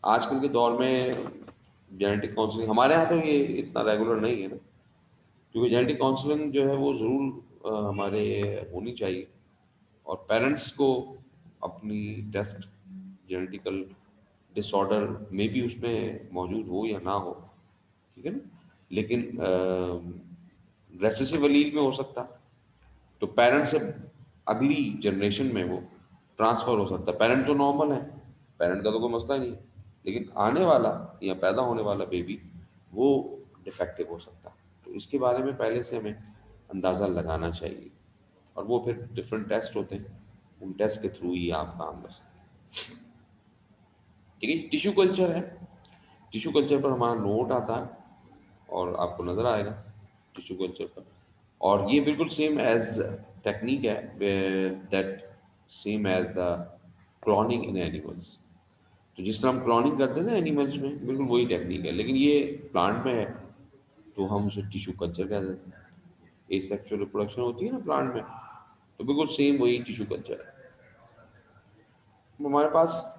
[SPEAKER 1] आजकल के दौर में जेनेटिक काउंसलिंग हमारे यहाँ तो ये इतना रेगुलर नहीं है ना, क्योंकि जेनेटिक काउंसलिंग जो है वो ज़रूर हमारे होनी चाहिए। और पेरेंट्स को अपनी टेस्ट जेनेटिकल डिसऑर्डर में भी उसमें मौजूद हो या ना हो, ठीक है ना, लेकिन रेसेसिव एलील में हो सकता है। तो पेरेंट से अगली जनरेशन में वो ट्रांसफर हो सकता है। पेरेंट तो नॉर्मल है, पेरेंट का तो कोई मसला नहीं है, लेकिन आने वाला या पैदा होने वाला बेबी वो डिफेक्टिव हो सकता है। तो इसके बारे में पहले से हमें अंदाज़ा लगाना चाहिए, और वो फिर डिफरेंट टेस्ट होते हैं, उन टेस्ट के थ्रू ही आप काम कर सकते हैं। ठीक है, टिश्यू कल्चर है। टिश्यू कल्चर पर हमारा नोट आता है, और आपको नज़र आएगा टिश्यू कल्चर पर। और ये बिल्कुल सेम एज टेक्निक है, that same as the cloning in animals. तो जिस तरह हम क्लॉनिंग करते हैं ना एनिमल्स में, बिल्कुल वही टेक्निक है, लेकिन ये प्लांट में है, तो हम उसे टिश्यू कल्चर कह देते हैं। एसेक्सुअल रिप्रोडक्शन होती है ना प्लांट में, तो बिल्कुल सेम वही टिश्यू कल्चर है। तो हमारे पास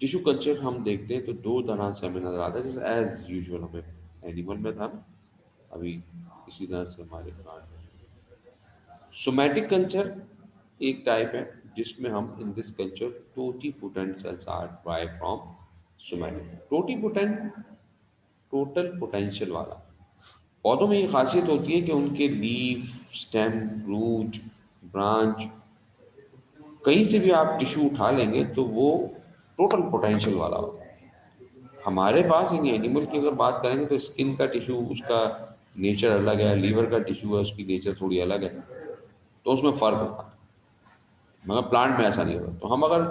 [SPEAKER 1] टिश्यू कल्चर हम देखते हैं तो दो तरह से हमें नजर आता है, जैसे एज यूजुअल हमें एनिमल में था ना, अभी इसी तरह से हमारे प्लांट में। सोमैटिक कल्चर एक टाइप है, जिसमें हम in this culture totipotent cells are drive from somatic. Totipotent total potential वाला। पौधों में ये खासियत होती है कि उनके लीफ, स्टेम, रूट, ब्रांच, कहीं से भी आप टिश्यू उठा लेंगे तो वो टोटल पोटेंशियल वाला होता है। हमारे पास इन एनिमल की अगर बात करेंगे तो स्किन का टिश्यू उसका नेचर अलग है, लीवर का टिश्यू है उसकी नेचर थोड़ी अलग है, तो उसमें फ़र्क होता है। मगर प्लांट में ऐसा नहीं होता। तो हम अगर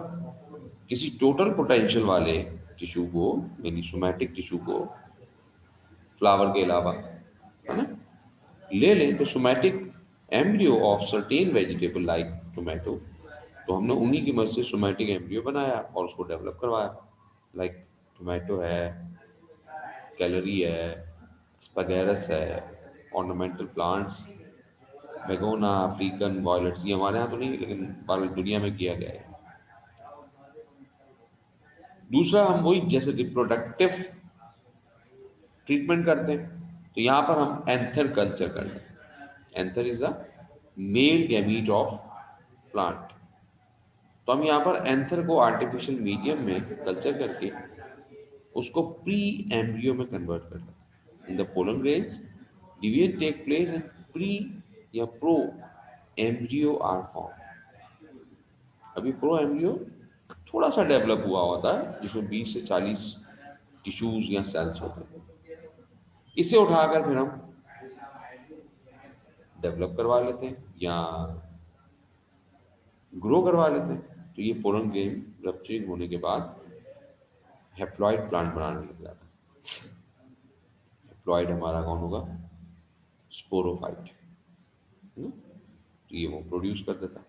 [SPEAKER 1] किसी टोटल पोटेंशियल वाले टिश्यू को, यानी सोमैटिक टिश्यू को, फ्लावर के अलावा, है ना, ले लें, तो somatic embryo of certain vegetable like tomato, तो हमने उन्हीं की मदद से सोमैटिक एम्ब्रियो बनाया और उसको डेवलप करवाया। लाइक टोमेटो है, कैलोरी है, स्पगैरस है, ornamental plants, Begoña, African violates, ये हमारे यहाँ तो नहीं लेकिन बाहर दुनिया में किया गया है। दूसरा, हम वही जैसे रिप्रोडक्टिव ट्रीटमेंट करते हैं, तो यहाँ पर हम एंथर कल्चर करते हैं। Anther is the male gamete of plant. तो हम यहाँ पर एंथर को आर्टिफिशियल मीडियम में कल्चर करके उसको प्री एम्ब्रियो में कन्वर्ट करते हैं। In the pollen grains division take place in pre या प्रो एम्ब्रियो आर फॉर्म। अभी प्रो एम्ब्रियो थोड़ा सा डेवलप हुआ होता है जिसमें 20 से 40 टिश्यूज या सेल्स होते हैं। इसे उठाकर फिर हम डेवलप करवा लेते हैं या ग्रो करवा लेते हैं। तो ये पोलन ग्रेन रप्चरिंग होने के बाद हेप्लॉइड प्लांट बनाने लग जाता है। हेप्लॉइड हमारा कौन होगा? स्पोरोफाइट। तो ये वो प्रोड्यूस कर देता है।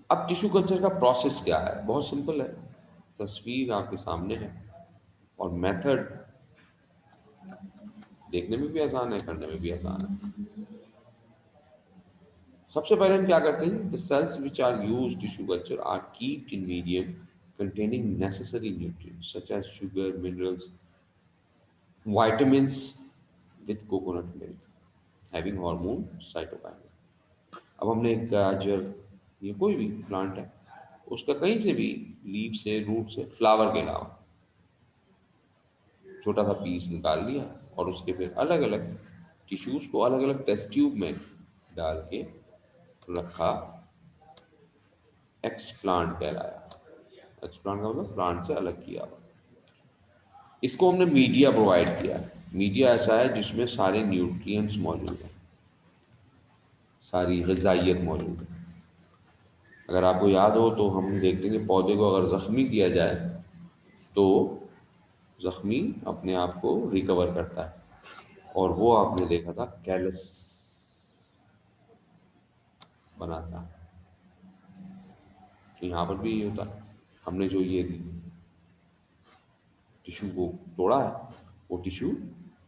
[SPEAKER 1] अब टिश्यू कल्चर का प्रोसेस क्या है? बहुत सिंपल है, तस्वीर आपके सामने है और मेथड देखने में भी आसान है, करने में भी आसान है। सबसे पहले हम क्या करते हैं? The cells which are use tissue culture are kept in medium containing necessary nutrients such as sugar, minerals, vitamins with coconut milk, having hormone cytokine। अब हमने एक गाजर, ये कोई भी प्लांट है, उसका कहीं से भी लीफ से, रूट से, फ्लावर के अलावा छोटा सा पीस निकाल लिया और उसके फिर अलग अलग टिश्यूज को अलग अलग टेस्ट ट्यूब में डाल के रखा। एक्सप्लांट कहलाया। एक्सप्लांट का मतलब प्लांट से अलग किया हुआ। इसको हमने मीडिया प्रोवाइड किया। मीडिया ऐसा है जिसमें सारे न्यूट्रिएंट्स मौजूद हैं, सारी ग़िज़ाइयत मौजूद है। अगर आपको याद हो तो हम देखते हैं कि पौधे को अगर ज़ख्मी किया जाए तो ज़ख्मी अपने आप को रिकवर करता है, और वो आपने देखा था कैलस बनाता है। तो यहाँ पर भी ये होता है, हमने जो ये टिश्यू को तोड़ा है, वो टिश्यू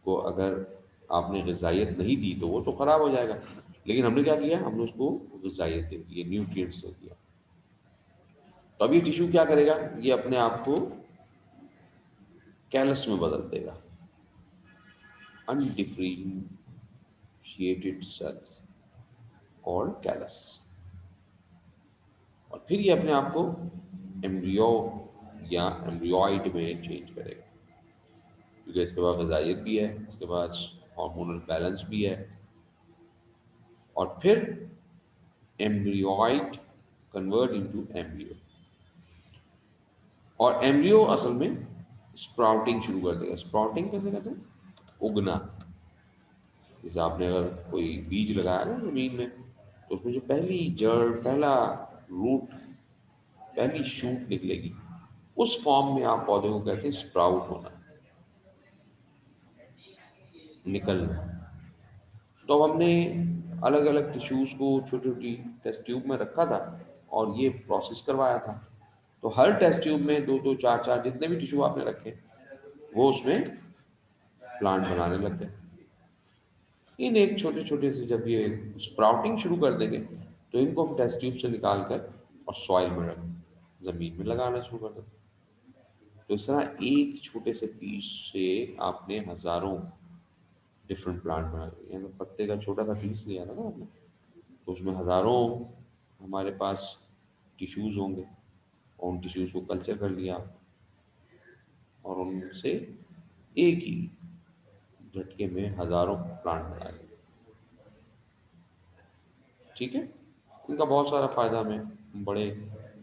[SPEAKER 1] को अगर आपने ग़िज़ाइयत नहीं दी तो वो तो ख़राब हो जाएगा, लेकिन हमने क्या किया? हमने उसको ग़िज़ाइयत दे दी, न्यूट्रिएंट्स दे दिया। तो अब ये टिश्यू क्या करेगा? ये अपने आप को कैलस में बदल देगा। Undifferentiated cells called callus. और फिर ये अपने आप को एम्ब्रियो या एम्ब्रियोइड में चेंज करेगा, क्योंकि इसके पास ग़िज़ाइयत भी है, इसके पास हार्मोनल बैलेंस भी है। और फिर एम्ब्रियोइड कन्वर्ट इनटू एम्ब्रियो, और एम्ब्रियो असल में स्प्राउटिंग शुरू कर देगा। स्प्राउटिंग कैसे कहते हैं? उगना। जैसे आपने अगर कोई बीज लगाया ना ज़मीन में, तो उसमें जो पहली जड़, पहला रूट, पहली शूट निकलेगी, उस फॉर्म में आप पौधे को कहते हैं स्प्राउट होना, निकलना। तो अब हमने अलग अलग टिश्यूज़ को छोटी छोटी टेस्ट ट्यूब में रखा था और ये प्रोसेस करवाया था। तो हर टेस्ट ट्यूब में दो दो चार चार जितने भी टिश्यू आपने रखे, वो उसमें प्लांट बनाने लग गए। इन एक छोटे छोटे से जब ये स्प्राउटिंग शुरू कर देंगे तो इनको हम टेस्ट ट्यूब से निकाल कर और सॉइल में रख, ज़मीन में लगाना शुरू कर देंगे। तो इस तरह एक छोटे से पीस से आपने हज़ारों डिफरेंट प्लांट बना लिए। तो पत्ते का छोटा सा पीस लिया था ना आपने, तो उसमें हज़ारों हमारे पास टिश्यूज़ होंगे, और उन टिश्यूज़ को कल्चर कर लिया और उनसे एक ही झटके में हज़ारों प्लांट बना लिए। ठीक है। इनका बहुत सारा फ़ायदा में हम बड़े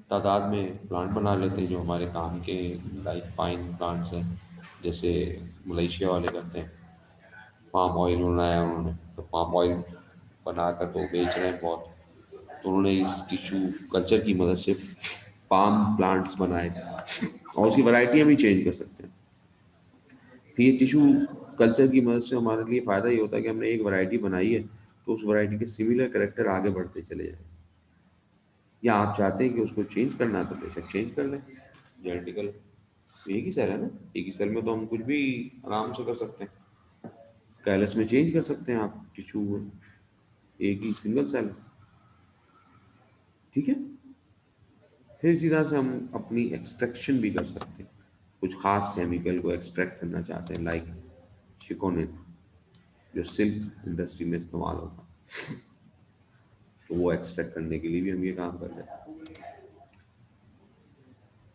[SPEAKER 1] तादाद में प्लांट बना लेते हैं जो हमारे काम के, लाइक पाइन प्लांट्स हैं, जैसे मलेशिया वाले करते हैं। पाम ऑयल बनाया उन्होंने, तो पाम ऑयल बनाकर तो बेच रहे हैं बहुत। तो उन्होंने इस टिश्यू कल्चर की मदद से पाम प्लांट्स बनाए थे, और उसकी वैरायटियाँ भी चेंज कर सकते हैं। फिर ये टिश्यू कल्चर की मदद से हमारे लिए फ़ायदा ये होता है कि हमने एक वैरायटी बनाई है तो उस वैरायटी के सिमिलर करेक्टर आगे बढ़ते चले जाएं, या आप चाहते हैं कि उसको चेंज करना है तो बेशक चेंज कर लें। जेनेटिकल एक ही सेल है ना, एक ही सेल में तो हम कुछ भी आराम से कर सकते हैं। कैलस में चेंज कर सकते हैं आप टिश्यू, एक ही सिंगल सेल। ठीक है। फिर इसी तरह से हम अपनी एक्सट्रैक्शन भी कर सकते हैं। कुछ खास केमिकल को एक्सट्रैक्ट करना चाहते हैं, लाइक शिकोनिन, जो सिल्क इंडस्ट्री में इस्तेमाल होता है, तो वो एक्सट्रैक्ट करने के लिए भी हम ये काम कर रहे हैं।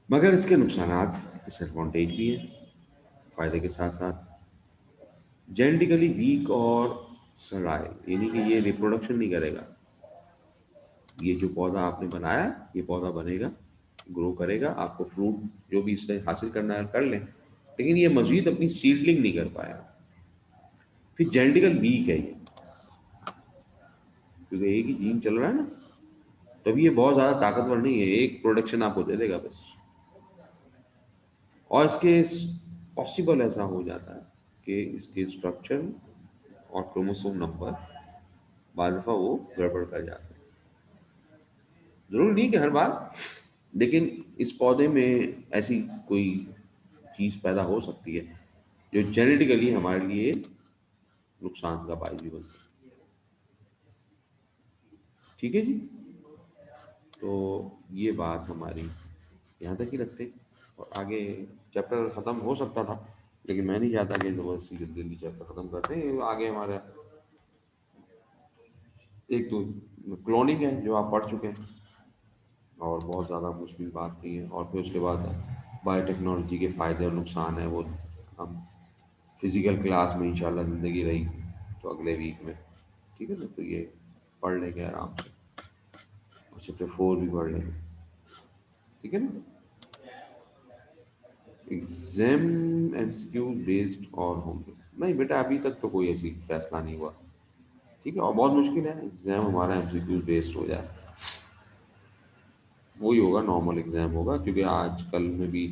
[SPEAKER 1] मगर इसके नुकसानात, डिसएडवांटेज भी हैं, फायदे के साथ साथ। जेनेटिकली वीक और सराइल, यानी कि ये रिप्रोडक्शन नहीं करेगा। ये जो पौधा आपने बनाया, ये पौधा बनेगा, ग्रो करेगा, आपको फ्रूट जो भी इससे हासिल करना है कर लें, लेकिन ये मजीद अपनी सीडलिंग नहीं कर पाया। फिर जेनेटिकल वीक है ये, क्योंकि एक ही जीन चल रहा है ना, तभी ये बहुत ज़्यादा ताकतवर नहीं है, एक प्रोडक्शन आपको दे देगा बस। और इसके पॉसिबल ऐसा हो जाता है कि इसके स्ट्रक्चर और क्रोमोसोम नंबर बाज़ दफ़ा वो गड़बड़ कर जाते हैं। ज़रूरी नहीं कि हर बार, लेकिन इस पौधे में ऐसी कोई चीज़ पैदा हो सकती है जो जेनेटिकली हमारे लिए नुकसान का बायस भी बन सकती है। ठीक है जी। तो ये बात हमारी यहाँ तक ही रखते हैं, और आगे चैप्टर ख़त्म हो सकता था, लेकिन मैं नहीं चाहता कि ज़बरदस्ती जल्दी जल्दी चैप्टर ख़त्म करते हैं। आगे हमारा एक तो क्लोनिंग है जो आप पढ़ चुके हैं, और बहुत ज़्यादा मुश्किल बात नहीं है। और फिर उसके बाद बायोटेक्नोलॉजी के फ़ायदे और नुकसान है, वो हम फिज़िकल क्लास में इंशाल्लाह ज़िंदगी रही तो अगले वीक में, ठीक है ना, तो ये पढ़ लेंगे आराम से, और चैप्टर 4 भी पढ़ लेंगे। ठीक है ना। एग्जाम एमसीक्यू बेस्ड और होंगे? नहीं बेटा, अभी तक तो कोई ऐसी फैसला नहीं हुआ। ठीक है, और बहुत मुश्किल है एग्जाम हमारा एमसीक्यू बेस्ड हो जाए। वही होगा, नॉर्मल एग्जाम होगा, क्योंकि आजकल में भी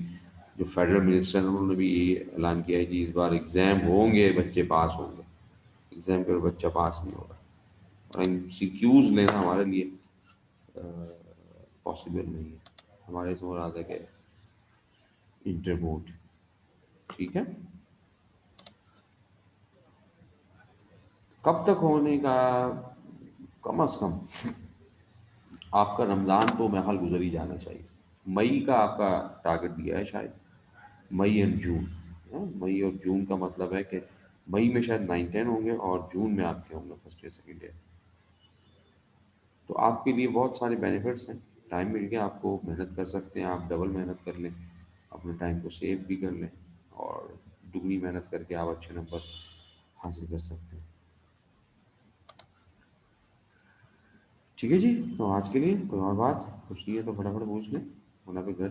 [SPEAKER 1] जो फेडरल मिनिस्टर हैं उन्होंने भी ये ऐलान किया है कि इस बार एग्जाम होंगे, बच्चे पास होंगे। एग्जाम के बच्चा पास नहीं होगा। और एमसीक्यूज लेना हमारे लिए पॉसिबल नहीं है। हमारे से मुराद है कि इंटर बोर्ड। ठीक है। कब तक होने का? कम अज कम आपका रमज़ान तो महल गुजर ही जाना चाहिए। मई का आपका टारगेट दिया है शायद, मई एंड जून। हाँ, मई और जून का मतलब है कि मई में शायद 9-10 होंगे और जून में आपके होंगे फर्स्ट ईयर सेकेंड ईयर। तो आपके लिए बहुत सारे बेनिफिट्स हैं। टाइम मिल गया आपको, मेहनत कर सकते हैं आप, डबल मेहनत कर लें, अपने टाइम को सेव भी कर लें, और दुगनी मेहनत करके आप अच्छे नंबर हासिल कर सकते हैं। ठीक है जी। तो आज के लिए कोई और बात कुछ नहीं है तो फटाफट पूछ लें, वरना फिर घर